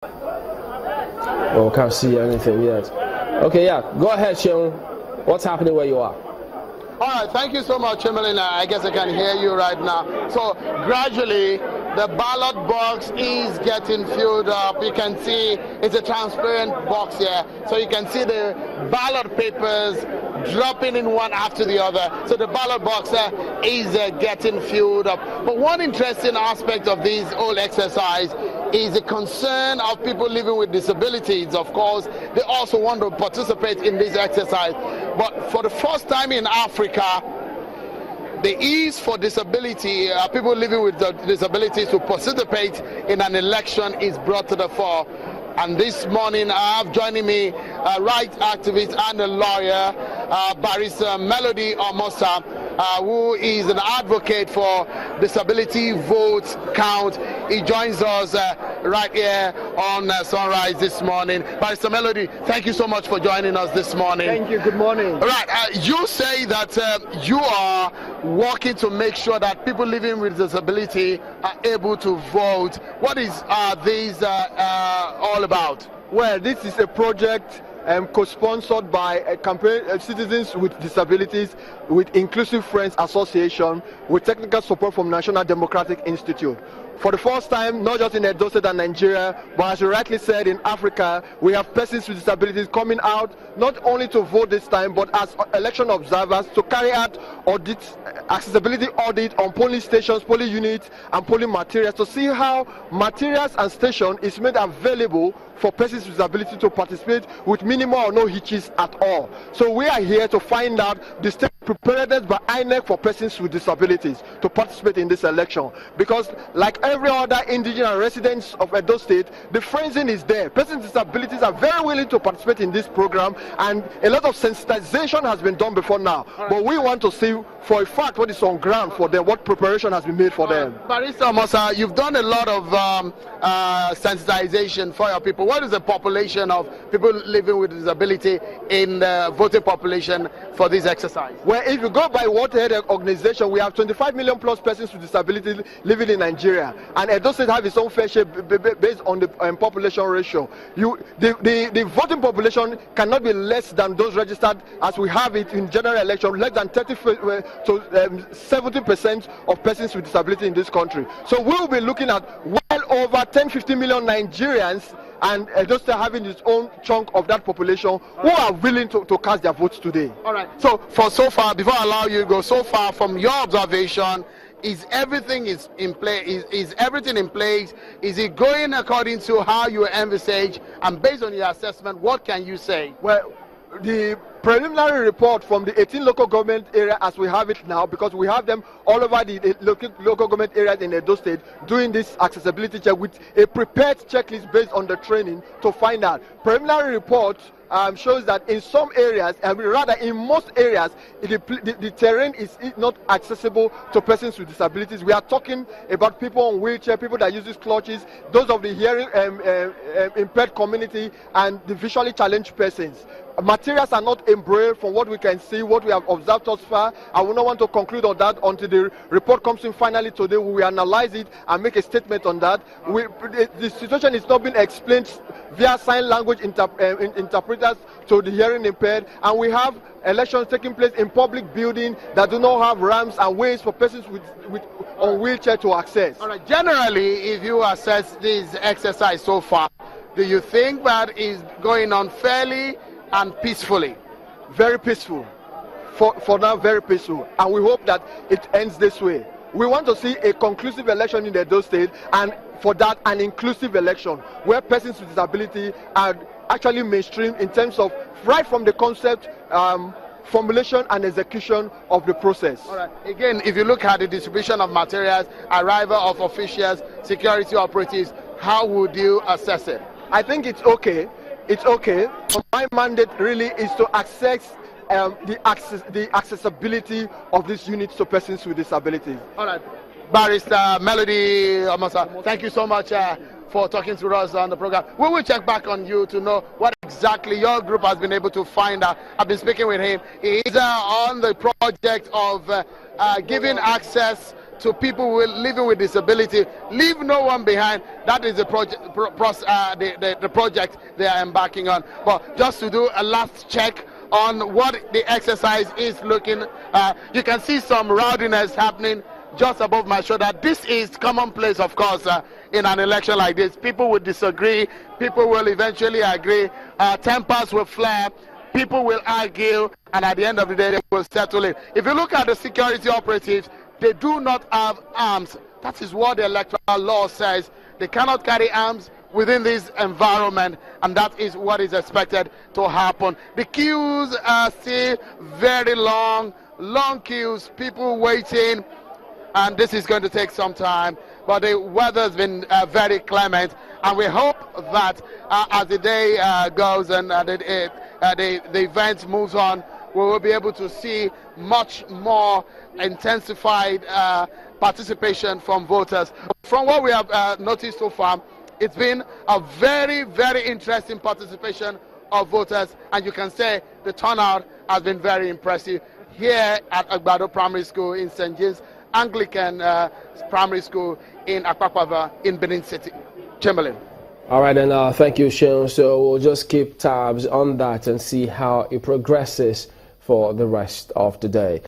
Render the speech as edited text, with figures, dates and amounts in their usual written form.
Oh, can't see anything yet. Okay, yeah, go ahead, Sean. What's happening where you are? All right, thank you so much, Chamberlain. I guess I can hear you right now. So gradually, the ballot box is getting filled up. You can see it's a transparent box here. So you can see the ballot papers dropping in one after the other. So the ballot box is getting filled up. But one interesting aspect of this whole exercise is the concern of people living with disabilities. Of course, they also want to participate in this exercise. But for the first time in Africa, the ease for disability, people living with disabilities to participate in an election is brought to the fore. And this morning, I have joining me a rights activist and a lawyer, Barrister Melody Omosa, who is an advocate for disability votes count. He joins us right here on Sunrise this morning. Barrister Melody, thank you so much for joining us this morning. Thank you. Good morning. All right. You say that you are working to make sure that people living with disability are able to vote. What is these all about? Well, this is a project co-sponsored by a campaign Citizens with Disabilities with Inclusive Friends Association with technical support from National Democratic Institute. For the first time, not just in Edo State and Nigeria, but as you rightly said, in Africa, we have persons with disabilities coming out not only to vote this time, but as election observers to carry out audits, accessibility audit on polling stations, polling units, and polling materials to see how materials and station is made available for persons with disability to participate with minimal or no hitches at all. So we are here to find out the state preparedness by INEC for persons with disabilities to participate in this election. Because like every other indigenous residents of Edo State, the phrasing is there. Persons with disabilities are very willing to participate in this program, and a lot of sensitization has been done before now. But we want to see for a fact what is on ground for them, what preparation has been made for them. Barrister Omosa, you've done a lot of sensitization for your people. What is the population of people living with disability in the voting population for this exercise? Well, if you go by World Health Organization, we have 25 million plus persons with disabilities living in Nigeria, and Edo State have its own fair share based on the population ratio. The voting population cannot be less than those registered as we have it in general election, less than 30 to 70% of persons with disability in this country. So we will be looking at well over 10-15 million Nigerians, and just having its own chunk of that population who are willing to cast their votes today. All right. So so far, before I allow you to go, so far from your observation, is everything in place? Is everything in place? Is it going according to how you envisage? And based on your assessment, what can you say? Well, the preliminary report from the 18 local government area as we have it now, because we have them all over the local government areas in Edo State doing this accessibility check with a prepared checklist based on the training to find out. Preliminary report shows that in some areas, and rather in most areas, the terrain is not accessible to persons with disabilities. We are talking about people on wheelchair, people that use clutches, those of the hearing impaired community, and the visually challenged persons. Materials are not embraced from what we can see, what we have observed thus far. I will not want to conclude on that until the report comes in finally today. We will analyze it and make a statement on that. The situation is not being explained via sign language interpreters to the hearing impaired, and we have elections taking place in public buildings that do not have ramps and ways for persons on wheelchair to access. All right. Generally, if you assess this exercise so far, do you think that is going on fairly and peacefully? Very peaceful. For now, very peaceful. And we hope that it ends this way. We want to see a conclusive election in the Edo State, and for that, an inclusive election where persons with disability are actually mainstream in terms of right from the concept, formulation and execution of the process. All right. Again, if you look at the distribution of materials, arrival of officials, security operatives, how would you assess it? I think it's okay. It's okay. My mandate really is to access the accessibility of these units to persons with disabilities. All right. Barrister Melody Omosa, thank you so much for talking to us on the program. We will check back on you to know what exactly your group has been able to find out. I've been speaking with him. He is on the project of giving access to people living with disability. Leave no one behind. That is the project, the project they are embarking on. But just to do a last check on what the exercise is looking, you can see some rowdiness happening just above my shoulder. This is commonplace, of course, in an election like this. People will disagree, people will eventually agree, tempers will flare, people will argue, and at the end of the day, they will settle it. If you look at the security operatives, they do not have arms. That is what the electoral law says. They cannot carry arms within this environment, and that is what is expected to happen. The queues are still very long queues, people waiting, and this is going to take some time. But the weather has been very clement, and we hope that as the day goes and the event moves on, we will be able to see much more intensified participation from voters. From what we have noticed so far, it's been a very, very interesting participation of voters, and you can say the turnout has been very impressive here at Agbado Primary School in St. James Anglican Primary School in Akpakpava in Benin City. Chamberlain. All right, and thank you, Seun. So we'll just keep tabs on that and see how it progresses for the rest of the day.